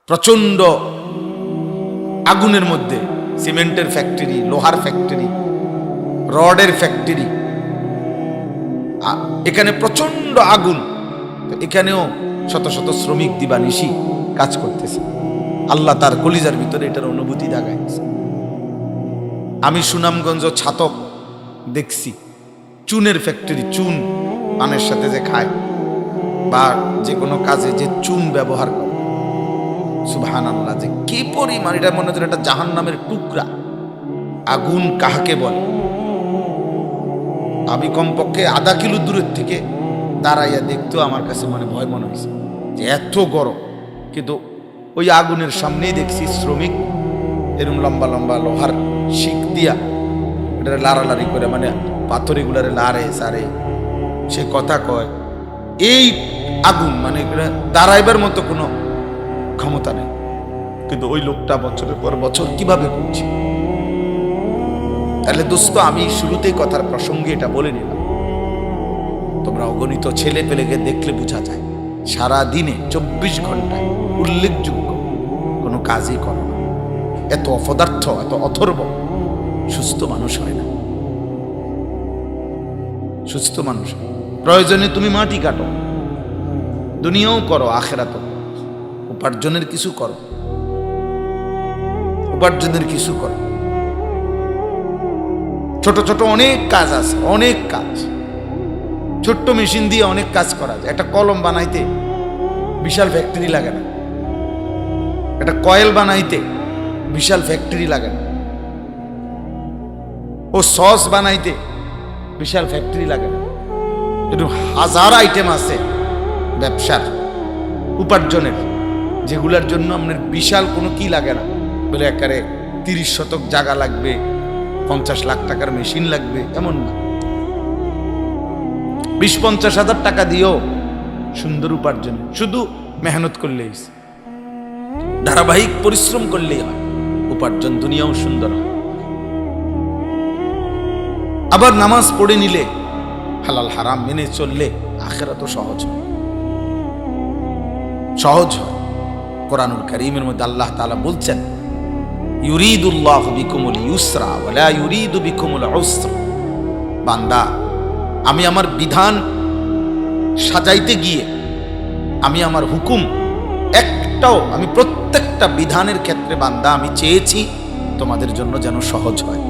প্রচন্ড আগুনের মধ্যে, সিমেন্টের ফ্যাক্টরি, লোহার ফ্যাক্টরি, রডের ফ্যাক্টরি, এখানে প্রচন্ড আগুন। এখানেও শত শত শ্রমিক দিবানিশি কাজ করতেছে। আল্লাহ তার কলিজার ভিতরে এটার অনুভূতি জাগাইছে। আমি সুনামগঞ্জ ছাতক দেখছি চুনের ফ্যাক্টরি, চুন পানের সাথে যে খায় বা যে কোনো কাজে যে চুন ব্যবহার করে, সুবহানাল্লাহ, যে কি পরিমাণ, এটা মনে হচ্ছে একটা জাহান্নামের টুকরা। আগুন কাহাকে বলে? আমি কমপক্ষে আধা কিলো দূরের থেকে দাঁড়াইয়া দেখতেও আমার কাছে ভয় মনে হয়েছে যে এত গরম। কিন্তু ওই আগুনের সামনেই দেখছি শ্রমিক এরকম লম্বা লম্বা লোহার শিক দিয়া এটা লাড়ালাড়ি করে, পাথরিগুলারে লাড়ে সারে, সে কথা কয়। এই আগুন দাঁড়াইবার মতো কোনো ক্ষমতা নেই, কিন্তু ওই লোকটা বছরের পর বছর কিভাবে করছে। তাহলে দোস্ত, আমি শুরুতেই কথার প্রসঙ্গে এটা বলে নিলাম, তোমরা অগণিত ছেলে পেলেকে দেখলে বোঝা যায় সারা দিনে 24 ঘন্টায় উল্লেখযোগ্য কোনো কাজই করো না। এত অপদার্থ, এত অথর্ব সুস্থ মানুষ হয় না। সুস্থ মানুষ প্রয়োজনে তুমি মাটি কাটো, দুনিয়াও করো, আখেরাতও, উপার্জনের কিছু করো, উপার্জনের কিছু করো। ছোট ছোট অনেক কাজ আছে, অনেক কাজ। ছোট্ট মেশিন দিয়ে অনেক কাজ করা যায়। একটা কলম বানাইতে বিশাল ফ্যাক্টরি লাগে না, একটা কয়েল বানাইতে বিশাল ফ্যাক্টরি লাগে না, ও সস বানাইতে বিশাল ফ্যাক্টরি লাগে না। এরকম হাজার আইটেম আছে ব্যবসার, উপার্জনের, যেগুলোর জন্য আপনার বিশাল কোনো কি লাগে না। বলে একারে 30 শতক জায়গা লাগবে, 50 লাখ টাকার মেশিন লাগবে, এমন না। 20-50 হাজার টাকা দিয়েও সুন্দর উপার্জন, শুধু মেহনত করলেই, ধারাবাহিক পরিশ্রম করলেই হয়, উপার্জন দুনিয়াও সুন্দর হয়। আবার নামাজ পড়ে নিলে, হালাল হারাম মেনে চললে আখিরাত সহজ হয়, সহজ হয়। কোরআনুল কারীমের মধ্যে আল্লাহ তাআলা বলছেন, ইউরিদুল্লাহু বিকুমুল ইউসরা ওয়া লা ইউরিদু বিকুমুল উসরা। বান্দা, আমি আমার বিধান সাজাইতে গিয়ে, আমি আমার হুকুম একটাও, আমি প্রত্যেকটা বিধানের ক্ষেত্রে বান্দা আমি চেয়েছি তোমাদের জন্য যেন সহজ হয়।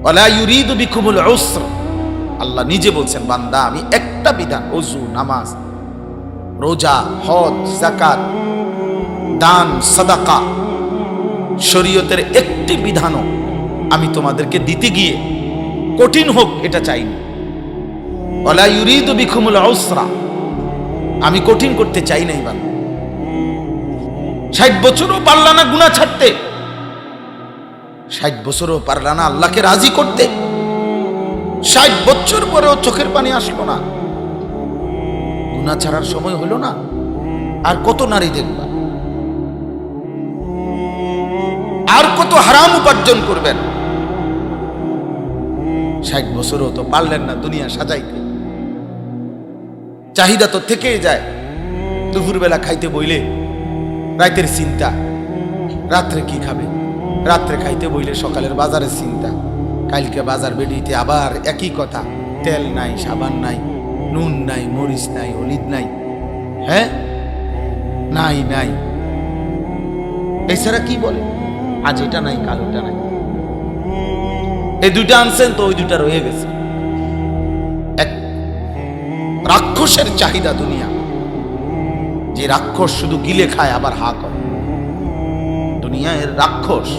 ওয়া লা ইউরিদু বিকুমুল উসরা, আল্লাহ নিজে বলছেন, বান্দা আমি একটা বিধান, ওযু, নামাজ, রোজা, হজ, যাকাত, দান, সাদাকা, শরীয়তের একটি বিধানও আমি তোমাদেরকে দিতে গিয়ে কঠিন হোক এটা চাইনি। ওয়ালা ইউরিদু বিকুমুল উসরা, আমি কঠিন করতে চাই নাই। বান্দা 60 বছরও পারলা না গুনাহ ছাড়তে, 60 বছরও পারলা না আল্লাহকে রাজি করতে, 60 বছর পরেও চোখের পানি আসলো না, গুনাহ ছাড়ার সময় হলো না। আর কত নারী দেখবা, আর কত হারাম উপার্জন করবেন। 60 বছরও তো পারলেন না দুনিয়া সাজাইতে। চাহিদা তো থেকেই যায়। দুপুরবেলা খাইতে বইলে রাতের চিন্তা, রাত্রে কি খাবে, রাত্রে খাইতে বইলে সকালের বাজারের চিন্তা, কালকে বাজার বেরিয়েতে আবার একই কথা, তেল নাই, সাবান নাই, নুন নাই, মরিচ নাই, হলুদ নাই, হ্যাঁ নাই নাই, এছাড়া কি বলে, আজ এটা নাই, কাল ওটা নাই। এই দুইটা আনছেন তো ওই দুইটা রয়ে গেছে। এক রাক্ষসের চাহিদা দুনিয়া, যে রাক্ষস শুধু গিলে খায় আবার হা করে। দুনিয়া এর রাক্ষস,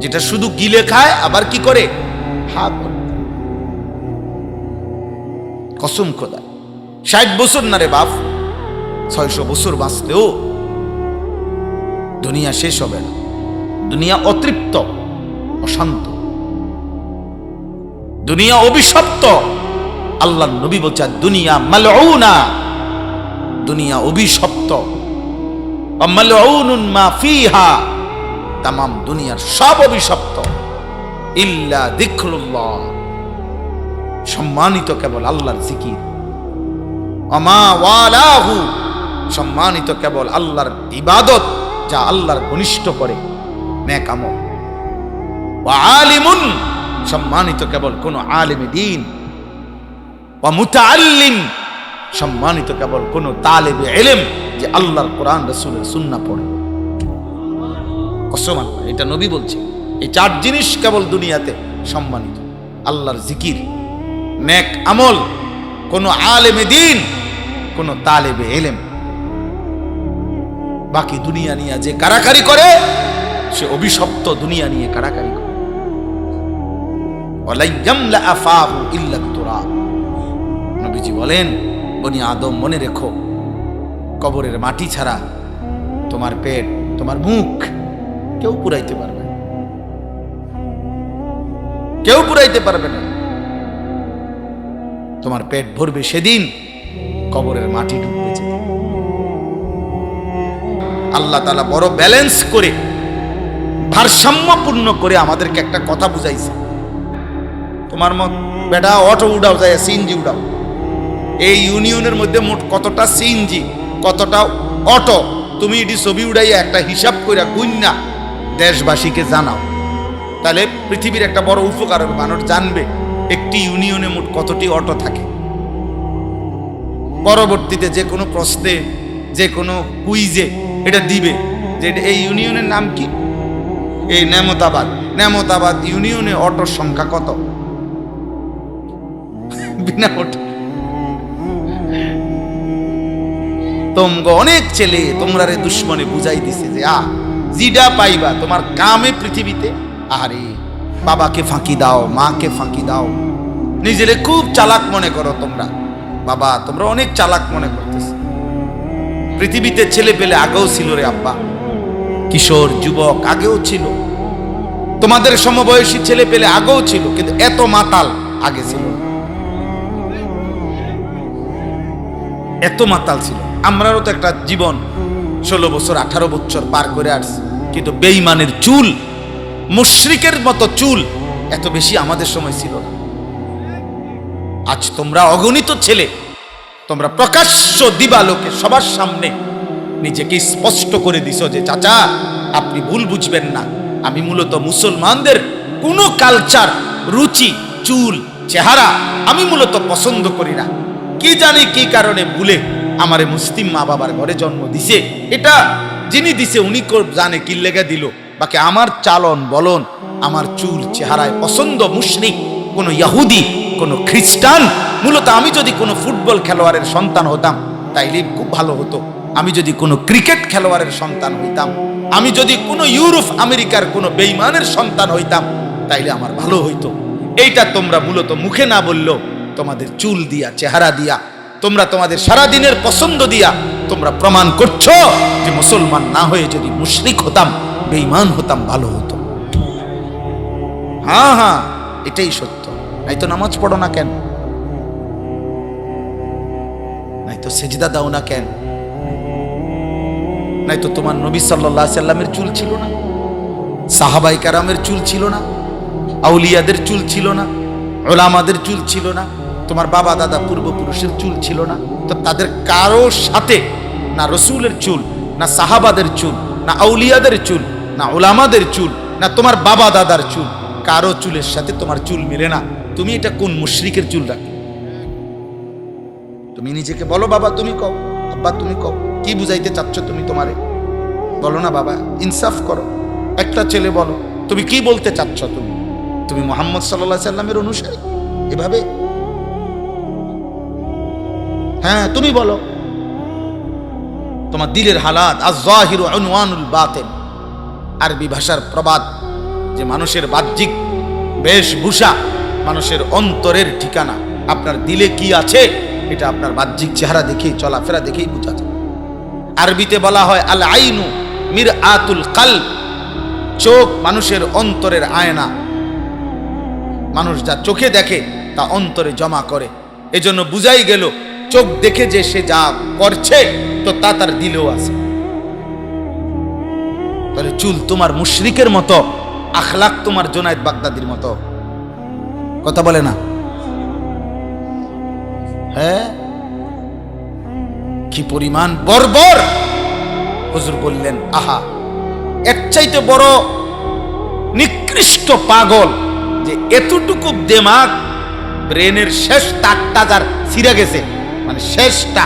যেটা শুধু গিলে খায় আবার কি করে, হা করে। কসম খোদা, 60 বছর না রে বাপ, 600 বছর বাঁচতেও দুনিয়া শেষ হবে না। দুনিয়া অতৃপ্ত, অশান্ত, দুনিয়া অভিশপ্ত। আল্লাহ নবী বলছেন, দুনিয়া মালউনা, দুনিয়া অভিশপ্ত। মালউনুন মা ফিহা, তামাম দুনিয়ার সব অভিশপ্ত। ইল্লা যিকরুল্লাহ, সম্মানিত কেবল আল্লাহর জিকির। আমা ওয়ালাহু, সম্মানিত কেবল আল্লাহর ইবাদত, যা আল্লাহর ঘনিষ্ঠ করে নেক আমল। ওয়া আলিমুন, সম্মানিত কেবল কোন আলিমে দ্বীন। ওয়া মুতাআল্লিম, সম্মানিত কেবল কোন তালেবে ইলম, যে আল্লাহর কোরআন রাসূলের সুন্নাহ পড়ে। কসম আল্লাহ, এটা নবী বলছে। এই চার জিনিস কেবল দুনিয়াতে সম্মানিত: আল্লাহর জিকির, নেক আমল, কোন আলেমে দ্বীন, কোন তালেবে ইলম। বাকি দুনিয়া নিয়ে যে কারাকারি করে সে অভিশপ্ত, দুনিয়া নিয়ে কারাকারি করে। ওয়ালা ইয়ামলা আফাহু ইল্লা তুরাব, নবীজি বলেন, বনি আদম মনে রেখো, কবরের মাটি ছাড়া তোমার পেট, তোমার মুখ কেউ পুরাইতে পারবে না, কেউ পুরাইতে পারবে না। তোমার পেট ভরবে সেদিন কবরের মাটি ডুববে যেদিন। আল্লাহ তাআলা বড় ব্যালেন্স করে, ভারসাম্যপূর্ণ করে আমাদেরকে একটা কথা বুঝাইছে। তোমার মত বেটা অটো উড়াও, যায় সিএনজি উড়াও। এই ইউনিয়নের মধ্যে মোট কতটা সিএনজি, কতটা অটো, তুমি এটি ছবি উড়াইয়া একটা হিসাব কইরা গুন্না দেশবাসীকে জানাও, তাহলে পৃথিবীর একটা বড় উপকার হবে। মানুষ জানবে একটি ইউনিয়নে মোট কতটি অটো থাকে। পরবর্তীতে যে কোনো প্রশ্নে, যে কোনো কুইজে এটা দিবে যে এই ইউনিয়নের নাম কি, এই নেমতাবাদ, নেমতাবাদ ইউনিয়নে অটোর সংখ্যা কত, বিনা অটো। তোমরা অনেক ছেলে তোমরা রে দুশ্মনে বুঝাই দিছে যে জিডা পাইবা তোমার কামে পৃথিবীতে। আরে বাবাকে ফাঁকি দাও, মাকে ফাঁকি দাও, নিজেরে খুব চালাক মনে করো তোমরা। বাবা তোমরা অনেক চালাক মনে করতেছ। পৃথিবীতে ছেলে পেলে আগেও ছিল রে আব্বা, কিশোর যুবক আগেও ছিল, তোমাদের সমবয়সী ছেলে পেলে আগেও ছিল, কিন্তু এত মাতাল আগে ছিল, এত মাতাল ছিল। আমরাও তো একটা জীবন 16 বছর 18 বছর পার করে আসছি, কিন্তু বেঈমানের চুল, মুশরিকের মতো চুল এত বেশি আমাদের সময় ছিল না। আজ তোমরা অগণিত ছেলে, তোমরা প্রকাশ্য দিবালোকে সবার সামনে নিজেকে স্পষ্ট করে দিছো যে চাচা আপনি ভুল বুঝবেন না, আমি মূলত মুসলমানদের কোনো কালচার, রুচি, চুল, চেহারা আমি মূলত পছন্দ করি না। কি জানি কি কারণে ভুলে আমারে মুসলিম মা বাবার ঘরে জন্ম দিছে, এটা যিনি দিছে উনি জানে কি লেগে দিল। বাকি আমার চালন বলন, আমার চুল চেহারায় পছন্দ মুশরিক, কোনো ইহুদি, কোনো খ্রিস্টান। মূলত আমি যদি কোনো ফুটবল খেলোয়াড়ের সন্তান হতাম তাইলে খুব ভালো হতো। আমি যদি কোনো ক্রিকেট খেলোয়াড়ের সন্তান হইতাম, আমি যদি কোনো ইউরোপ আমেরিকার কোনো বেঈমানের সন্তান হইতাম তাইলে আমার ভালো হইতো। এইটা তোমরা মূলত মুখে না বললেও তোমাদের চুল দিয়া, চেহারা দিয়া, তোমরা তোমাদের সারাদিনের পছন্দ দিয়া তোমরা প্রমাণ করছো যে মুসলমান না হয়ে যদি মুশরিক হতাম, বেঈমান হতাম, ভালো হতো। হ্যাঁ হ্যাঁ, এটাই সত্য। নাই তো নামাজ পড়ো না কেন? নাই তো সেজদা দাও না কেন? নাই তো তোমার নবী সাল্লাল্লাহু আলাইহি সাল্লামের চুল ছিল না, সাহাবাই কেরামের চুল ছিল না, আউলিয়াদের চুল ছিল না, উলামাদের চুল ছিল না, তোমার বাবা দাদা পূর্বপুরুষের চুল ছিল না? তো তাদের কারো সাথে না রসুলের চুল, না সাহাবাদের চুল, না আউলিয়াদের চুল, না উলামাদের চুল, না তোমার বাবা দাদার চুল, কারো চুলের সাথে তোমার চুল মিলে না। তুমি এটা কোন মুশরিকের চুল রাখো? তুমি নিজেকে বলো বাবা, তুমি কও, আব্বা তুমি কও, কি বুঝাইতে চাচ্ছ তুমি? তোমারে বলো না বাবা, ইনসাফ করো। একটা ছেলে বলো তুমি কি বলতে চাচ্ছ? তুমি মুহাম্মদ সাল্লাল্লাহু আলাইহি সাল্লামের অনুসারী? এভাবে হ্যাঁ তুমি বলো। তোমার দিলের হালাত, আয-যাহিরু উনওয়ানুল বাতিন, আরবি ভাষার প্রবাদ যে মানুষের বাহ্যিক বেশভূষা মানুষের অন্তরের ঠিকানা। আপনার দিলে কি আছে এটা আপনার বাহ্যিক চেহারা দেখেই, চলাফেরা দেখেই বোঝা যায়। আরবিতে বলা হয় আল আইনু মিরআতুল কলব, চোখ মানুষের অন্তরের আয়না। মানুষ যা চোখে দেখে তা অন্তরে জমা করে। এজন্য বুঝাই গেল চোখ দেখে যে সে যা করছে তো তা তার দিলেও আছে। তাহলে চুল তোমার মুশরিকের মতো, আখলাক তোমার জুনায়েদ বাগদাদির মতো। কথা বলে না? হ্যাঁ কি পরিমাণ বর্বর! হুজুর বললেন, আহা, এর চাইতে বড় নিকৃষ্ট পাগল যে এতটুকু দেমাগ, ব্রেনের শেষ তারটা যার ছিঁড়ে গেছে, মানে শেষটা,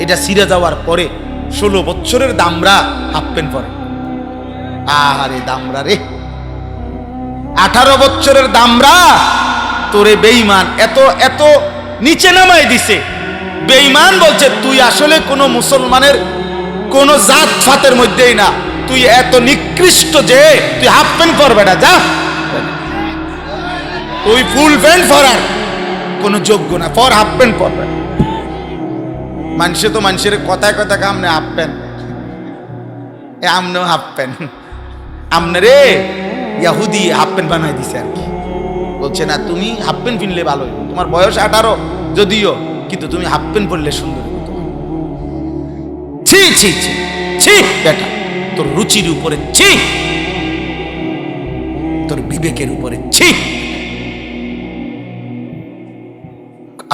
এটা ছিঁড়ে যাওয়ার পরে 16 বছরের দামরা হাফ প্যান্ট পরে। আহারে দামরা রে, 18 বছরের দামরা তোরে বেঈমান এত এত নিচে নামাই দিছে। বেঈমান বলছে তুই আসলে কোনো মুসলমানের কোন জাত ফাতের মধ্যেই না, তুই এত নিকৃষ্ট যে তুই হাফ প্যান্ট পরবে না, যা, তুই ফুল প্যান্ট পরার কোন যোগ্য না, পর হাফ প্যান্ট পরবে। মানুষে তো মানুষের কথায় কথায় আমনে হাফ প্যান্ট, আমনেও হাফ প্যান্ট, আমনে রে ইয়াহুদি হাফ প্যান্ট বানাই দিছে আর কি। বলছে না তুমি হাফ প্যান্ট কিনলে ভালো হইব, তোমার বয়স 18 যদিও, কিন্তু তুমি হাফ প্যান্ট পরলে সুন্দর হইব। ছি ছি ছি ছি বেটা, তোর রুচির উপরে ছি, তোর বিবেকের উপরে ছি।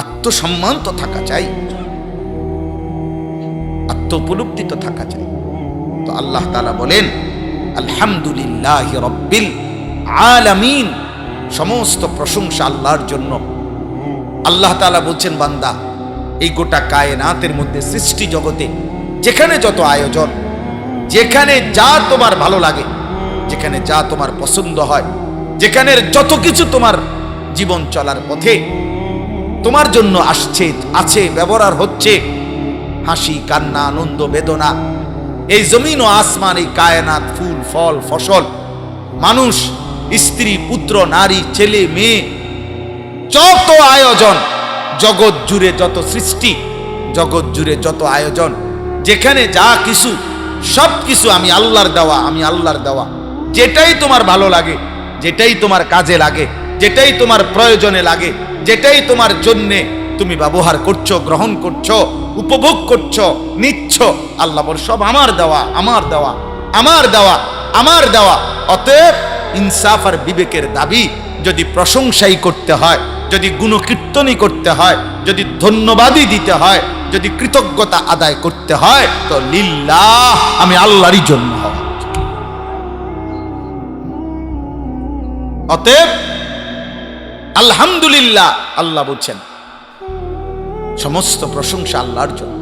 আত্মসম্মান তো থাকা চাই, আত্ম উপলব্ধি তো থাকা চাই। তো আল্লাহ তাআলা বলেন আলহামদুলিল্লাহি রাব্বিল আলামিন, সমস্ত প্রশংসা আল্লাহর জন্য। আল্লাহ তাআলা বলছেন, বান্দা, এই গোটা কায়নাতের মধ্যে, সৃষ্টি জগতে যেখানে যত আয়োজন, যেখানে যা তোমার ভালো লাগে, যেখানে যা তোমার পছন্দ হয়, যেখানে যত কিছু তোমার জীবন চলার পথে তোমার জন্য আসছে, আছে, ব্যবহার হচ্ছে, হাসি কান্না আনন্দ বেদনা, এই জমিন ও আসমান, এই কায়নাত, ফুল ফল ফসল, মানুষ, স্ত্রী পুত্র নারী ছেলে মেয়ে, যত আয়োজন, জগৎ জুড়ে যত সৃষ্টি, জগৎ জুড়ে যত আয়োজন, যেখানে যা কিছু, সব কিছু আমি আল্লাহর দেওয়া, আমি আল্লাহর দেওয়া। যেটাই তোমার ভালো লাগে, যেটাই তোমার কাজে লাগে, যেটাই তোমার প্রয়োজনে লাগে, যেটাই তোমার জন্যে তুমি ব্যবহার করছো, গ্রহণ করছো, উপভোগ করছো, নিচ্ছ, আল্লাহ বলে সব আমার দেওয়া, আমার দেওয়া, আমার দেওয়া, আমার দেওয়া। অতএব ইনসাফ আর বিবেকের দাবি, যদি প্রশংসাই করতে হয়, যদি গুণকীর্তনই করতে হয়, যদি ধন্যবাদই দিতে হয়, যদি কৃতজ্ঞতা আদায় করতে হয়, তো লিল্লাহ, আমি আল্লাহরই জন্য হওয়া। অতএব আলহামদুলিল্লাহ, আল্লাহ বলছেন সমস্ত প্রশংসা আল্লাহর জন্য।